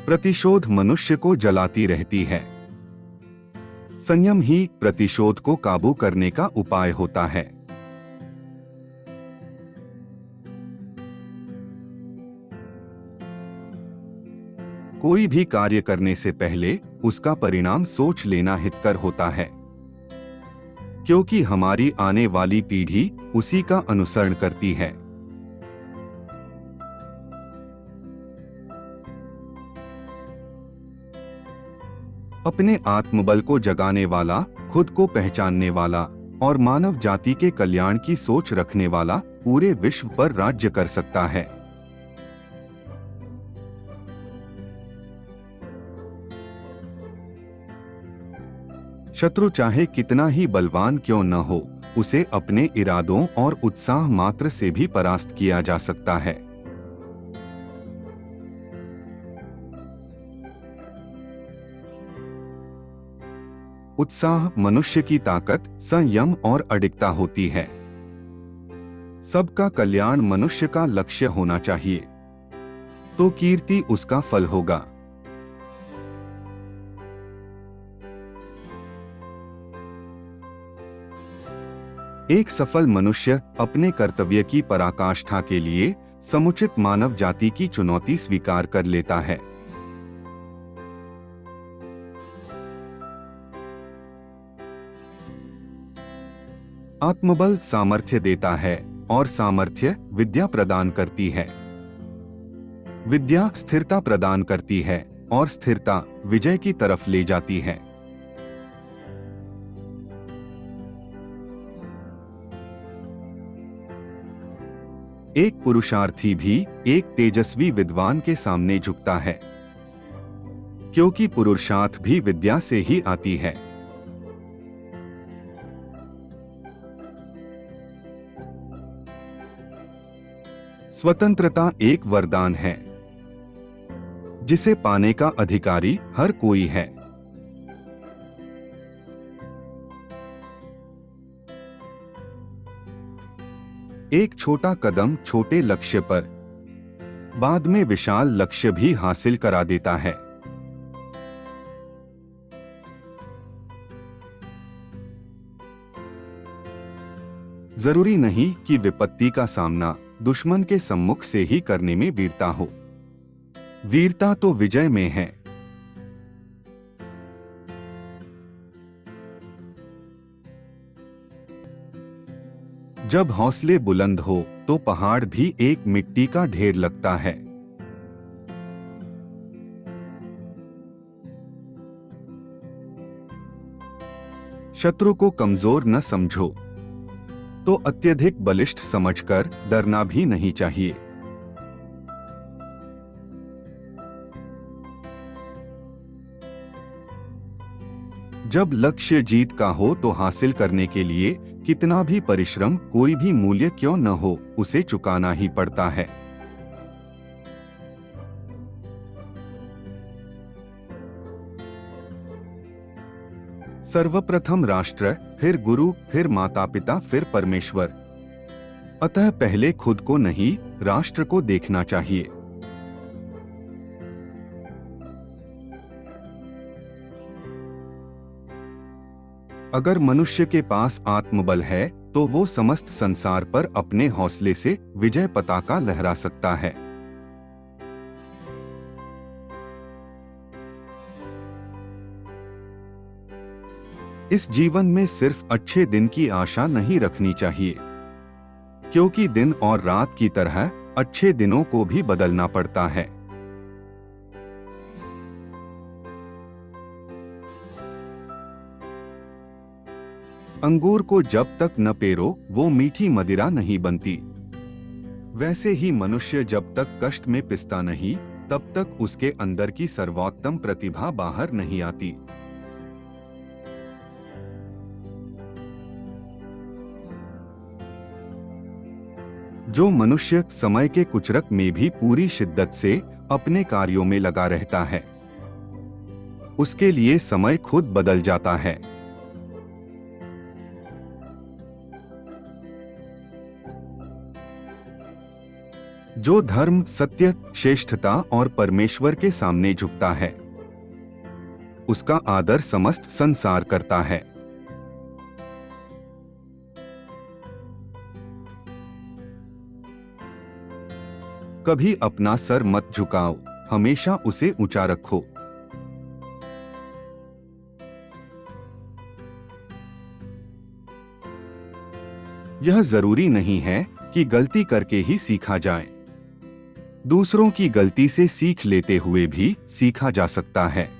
प्रतिशोध मनुष्य को जलाती रहती है। संयम ही प्रतिशोध को काबू करने का उपाय होता है। कोई भी कार्य करने से पहले उसका परिणाम सोच लेना हितकर होता है, क्योंकि हमारी आने वाली पीढ़ी उसी का अनुसरण करती है। अपने आत्मबल को जगाने वाला, खुद को पहचानने वाला और मानव जाति के कल्याण की सोच रखने वाला पूरे विश्व पर राज्य कर सकता है। शत्रु चाहे कितना ही बलवान क्यों न हो, उसे अपने इरादों और उत्साह मात्र से भी परास्त किया जा सकता है। उत्साह मनुष्य की ताकत, संयम और अडिगता होती है। सबका कल्याण मनुष्य का लक्ष्य होना चाहिए, तो कीर्ति उसका फल होगा। एक सफल मनुष्य अपने कर्तव्य की पराकाष्ठा के लिए समुचित मानव जाति की चुनौती स्वीकार कर लेता है। आत्मबल सामर्थ्य देता है और सामर्थ्य विद्या प्रदान करती है। विद्या स्थिरता प्रदान करती है और स्थिरता विजय की तरफ ले जाती है। एक पुरुषार्थी भी एक तेजस्वी विद्वान के सामने झुकता है, क्योंकि पुरुषार्थ भी विद्या से ही आती है। स्वतंत्रता एक वरदान है, जिसे पाने का अधिकारी हर कोई है। एक छोटा कदम छोटे लक्ष्य पर बाद में विशाल लक्ष्य भी हासिल करा देता है। जरूरी नहीं कि विपत्ति का सामना दुश्मन के सम्मुख से ही करने में वीरता हो। वीरता तो विजय में है। जब हौसले बुलंद हो तो पहाड़ भी एक मिट्टी का ढेर लगता है। शत्रु को कमजोर न समझो, तो अत्यधिक बलिष्ठ समझकर डरना भी नहीं चाहिए। जब लक्ष्य जीत का हो तो हासिल करने के लिए कितना भी परिश्रम, कोई भी मूल्य क्यों न हो, उसे चुकाना ही पड़ता है। सर्वप्रथम राष्ट्र, फिर गुरु, फिर माता पिता, फिर परमेश्वर। अतः पहले खुद को नहीं, राष्ट्र को देखना चाहिए। अगर मनुष्य के पास आत्मबल है तो वो समस्त संसार पर अपने हौसले से विजय पताका लहरा सकता है। इस जीवन में सिर्फ अच्छे दिन की आशा नहीं रखनी चाहिए, क्योंकि दिन और रात की तरह अच्छे दिनों को भी बदलना पड़ता है। अंगूर को जब तक न पेरो वो मीठी मदिरा नहीं बनती। वैसे ही मनुष्य जब तक कष्ट में पिसता नहीं, तब तक उसके अंदर की सर्वोत्तम प्रतिभा बाहर नहीं आती। जो मनुष्य समय के कुचरक में भी पूरी शिद्दत से अपने कार्यों में लगा रहता है, उसके लिए समय खुद बदल जाता है। जो धर्म, सत्य, श्रेष्ठता और परमेश्वर के सामने झुकता है, उसका आदर समस्त संसार करता है। कभी अपना सर मत झुकाओ, हमेशा उसे ऊंचा रखो। यह जरूरी नहीं है कि गलती करके ही सीखा जाए। दूसरों की गलती से सीख लेते हुए भी सीखा जा सकता है।